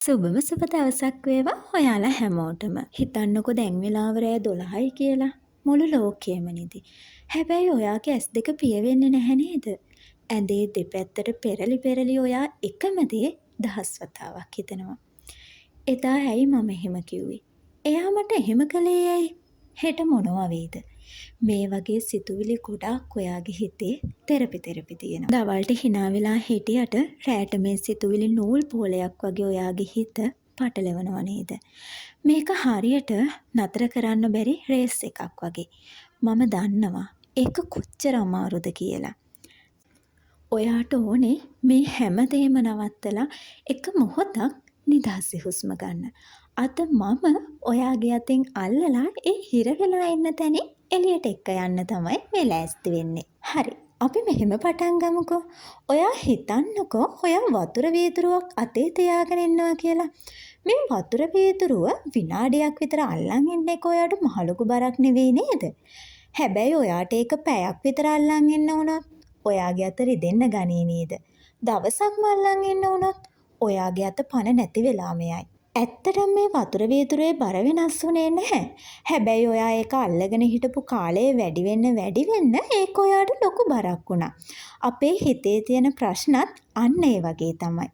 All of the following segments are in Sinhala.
සුබම සුබ දවසක් වේවා ඔයාලා හැමෝටම. හිතන්නකො දැන් වෙලාව රෑ 12යි කියලා. මුළු ලෝකෙම නිදි. හැබැයි ඔයාගේ ඇස් දෙක පිය වෙන්නේ නැහැ නේද? ඇඳේ දෙපැත්තට පෙරලි පෙරලි ඔයා එකම දේ දහස් වතාවක් හිතනවා. එදා ඇයි මම එහෙම කිව්වේ? එයා මට එහෙම කළේ ඇයි? හෙට මොනවා වේද? මේ වගේ සිතුවිලි ගොඩාක් ඔයාගේ හිතේ තෙරපි තියෙනවා. දවල්ට hina වෙලා හිටියට රැට මේ සිතුවිලි නූල් පෝලයක් වගේ ඔයාගේ හිත පටලවනව නේද? මේක හරියට නතර කරන්න බැරි රේස් එකක් වගේ. මම දන්නවා ඒක කොච්චර අමාරුද කියලා. ඔයාට ඕනේ මේ හැමදේම නවත්තලා එක මොහොතක් නිදහසේ හුස්ම ගන්න. අද මම ඔයාගේ අතින් අල්ලලා ඒ හිර වෙලා ඉන්න තැනින් එළියට එක්ක යන්න තමයි මේ ලෑස්ති වෙන්නේ. හරි. අපි මෙහෙම පටන් ගමුකෝ. ඔයා හිතන්නකෝ ඔයා වතුර වීදුරුවක් අතේ තියාගෙන ඉන්නවා කියලා. මේ වතුර වීදුරුව විනාඩියක් විතර අල්ලන් ඉන්න එක ඔයාට මහලුකු බරක් නෙවෙයි නේද? හැබැයි ඔයාට ඒක පැයක් විතර අල්ලන් ඉන්න වුණොත් ඔයාගේ අත රිදෙන්න ගනී නේද? දවසක්ම අල්ලන් ඉන්න වුණොත් ඔයාගේ අත පණ නැති වෙලාම යයි. ඇත්තටම මේ වතුර වීදුරුවේ බර වෙනස් වුණේ නැහැ. හැබැයි ඔයා ඒක අල්ලගෙන හිටපු කාලය වැඩි වෙන්න ඒක ඔයාට ලොකු බරක් වුණා. අපේ හිතේ තියෙන ප්‍රශ්නත් අන්න ඒ වගේ තමයි.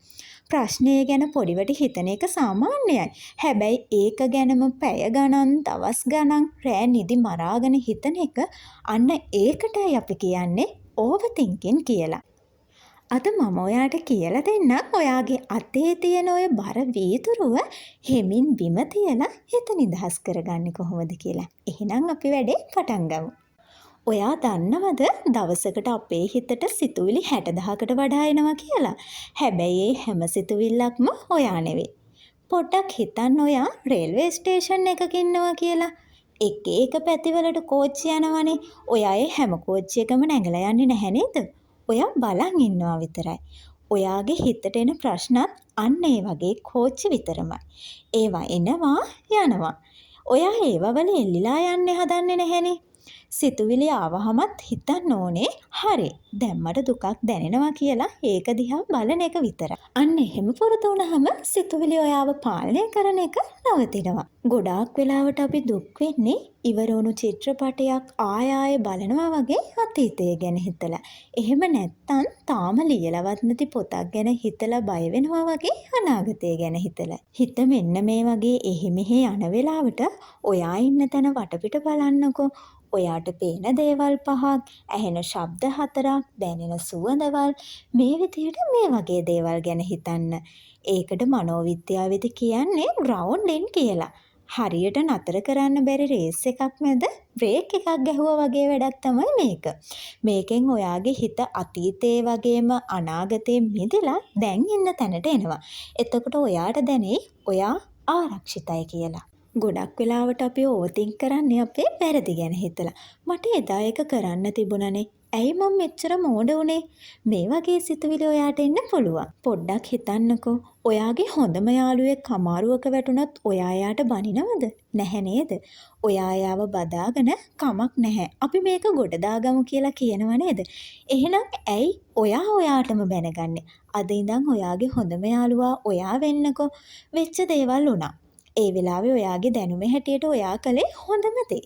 ප්‍රශ්නය ගැන පොඩිවට හිතන එක සාමාන්‍යයි. හැබැයි ඒක ගැනම පැය ගණන්, දවස් ගණන්, රෑ නිදි මරාගෙන හිතන එක අන්න ඒකටයි අපි කියන්නේ ඕවර් තින්කින් කියලා. අද මම ඔයාට කියලා දෙන්නම් ඔයාගේ අතේ තියෙන ඔය බර වීදුරුව හෙමින් බිම තියලා හිත නිදහස් කරගන්නේ කොහොමද කියලා. එහෙනම් අපි වැඩේ පටන් ගමු. ඔයා දන්නවද දවසකට අපේ හිතට සිතුවිලි 60,000කට වඩා එනවා කියලා? හැබැයි ඒ හැම සිතුවිල්ලක්ම ඔයා නෙවෙයි. පොඩ්ඩක් හිතන්න ඔයා රේල්වේ ස්ටේෂන් එකක ඉන්නවා කියලා. එක පැතිවලට කෝච්චි යනවනේ. ඔයා ඒ හැම කෝච්චියකම නැගලා යන්නේ නැහැ නේද? ඔයා බලන් ඉන්නවා විතරයි. ඔයාගේ හිතට එන ප්‍රශ්නත් අන්න ඒ වගේ කෝච්චි විතරමයි. ඒවා එනවා යනවා. ඔයා ඒවා වල එල්ලිලා යන්නේ හදන්නේ නැහෙනේ. සිතුවිලි ආවහමත් හිතන්න ඕනේ හරි දැන් මට දුකක් දැනෙනවා කියලා ඒක දිහා බලන එක විතරයි. අන්න එහෙම පුරුදු වුණාම සිතුවිලි ඔයාව පාලනය කරන එක නවතිනවා. ගොඩාක් වෙලාවට අපි දුක් වෙන්නේ ඉවර වුණු චිත්‍රපටයක් ආය බලනවා වගේ අතීතය ගැන හිතලා. එහෙම නැත්තම් තාම ලියලවත් නැති පොතක් ගැන හිතලා බය වෙනවා වගේ අනාගතය ගැන හිතලා. හිත මෙන්න මේ වගේ එහෙ මෙහෙ යන වෙලාවට ඔයා ඉන්න තැන වටපිට බලන්නකෝ. ඔයාට පේන දේවල් 5ක්, ඇහෙන ශබ්ද 4ක්, දැනෙන සුවඳවල් මේ විදිහට මේ වගේ දේවල් ගැන හිතන්න. ඒකට මනෝවිද්‍යාවේදී කියන්නේ ග්‍රවුන්ඩින් කියලා. හරියට නතර කරන්න බැරි රේස් එකක් මැද බ්‍රේක් එකක් ගැහුවා වගේ වැඩක් තමයි මේක. මේකෙන් ඔයාගේ හිත අතීතයේ වගේම අනාගතයේ මිදලා දැන් ඉන්න තැනට එනවා. එතකොට ඔයාට දැනේ ඔයා ආරක්ෂිතයි කියලා. ගොඩක් වෙලාවට අපි ඕවර්තින්ක් කරන්නේ අපේ වැරදි ගැන හිතලා. මට එදා එක කරන්න තිබුණනේ. ඇයි මම මෙච්චර මෝඩ වුනේ? මේ වගේ සිතුවිලි ඔයාට එන්න පුළුවන්. පොඩ්ඩක් හිතන්නකෝ. ඔයාගේ හොඳම යාළුවෙක් අමාරුවක වැටුණත් ඔයා එයාට බනිනවද? නැහැ නේද? ඔයා එයාව බදාගෙන කමක් නැහැ. අපි මේක ගොඩ දාගමු කියලා කියනව නේද? එහෙනම් ඇයි ඔයා ඔයාටම බැනගන්නේ? අද ඉඳන් ඔයාගේ හොඳම යාළුවා ඔයා වෙන්නකෝ. වෙච්ච දේවල් වුණා. ඒ වෙලාවේ ඔයාගේ දැනුමේ හැටියට ඔයා කළේ හොඳම දේ.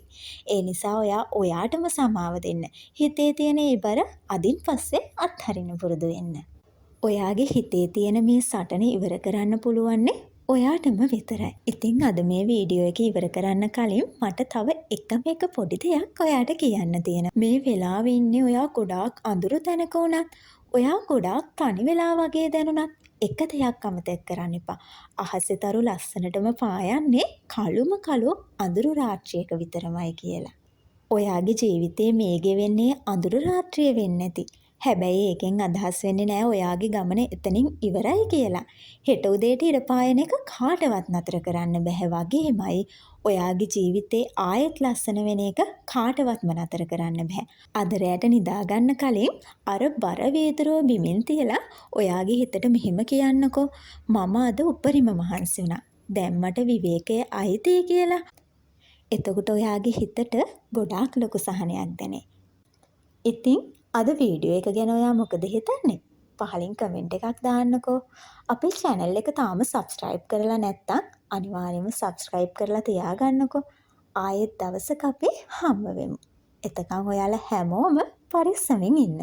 ඒ නිසා ඔයා ඔයාටම සමාව දෙන්න. හිතේ තියෙන ඒ බර අදින් පස්සේ අත්හරින්න පුරුදු වෙන්න. ඔයාගේ හිතේ තියෙන මේ සටන ඉවර කරන්න පුළුවන්නේ ඔයාටම විතරයි. ඉතින් අද මේ වීඩියෝ එක ඉවර කරන්න කලින් මට තව එක පොඩි දෙයක් ඔයාට කියන්න තියෙනවා. මේ වෙලාවේ ඉන්නේ ඔයා ගොඩාක් අඳුරු තැනක වුණත්, ඔයා ගොඩාක් තනි වෙලා වගේ දැනුණත් එක දෙයක් අමතක කරන්න එපා. අහසේ තරු ලස්සනටම පායන්නේ කළුම කළු අඳුරු රාත්‍රියක විතරමයි කියලා. ඔයාගේ ජීවිතේ මේ ගෙවෙන්නේ අඳුරු රාත්‍රිය වෙන්නේ නැති. හැබැයි ඒකෙන් අදහස් වෙන්නේ නැහැ ඔයාගේ ගමන එතනින් ඉවරයි කියලා. හෙට උදේට ඉර පායන එක කාටවත් නතර කරන්න බැහැ වගේමයි ඔයාගේ ජීවිතේ ආයෙත් ලස්සන වෙන එක කාටවත්ම නතර කරන්න බෑ. අද රැට නිදා ගන්න කලින් අර බර වේදරුව බිමින් තියලා ඔයාගේ හිතට මෙහෙම කියන්නකෝ මම අද උපරිම මහන්සි වුණා. දැන් මට විවේකයේ අයිතියි කියලා. එතකොට ඔයාගේ හිතට ගොඩාක් ලොකු සහනයක් දැනේ. ඉතින් අද වීඩියෝ එක ගැන ඔයා මොකද හිතන්නේ? පහලින් කමෙන්ට් එකක් දාන්නකෝ. අපේ channel එක තාම subscribe කරලා නැත්තම් අනිවාර්යෙන්ම subscribe කරලා තියාගන්නකෝ. ආයෙත් දවසක අපි හම්බ වෙමු. එතකන් ඔයාලා හැමෝම පරිස්සමින් ඉන්න.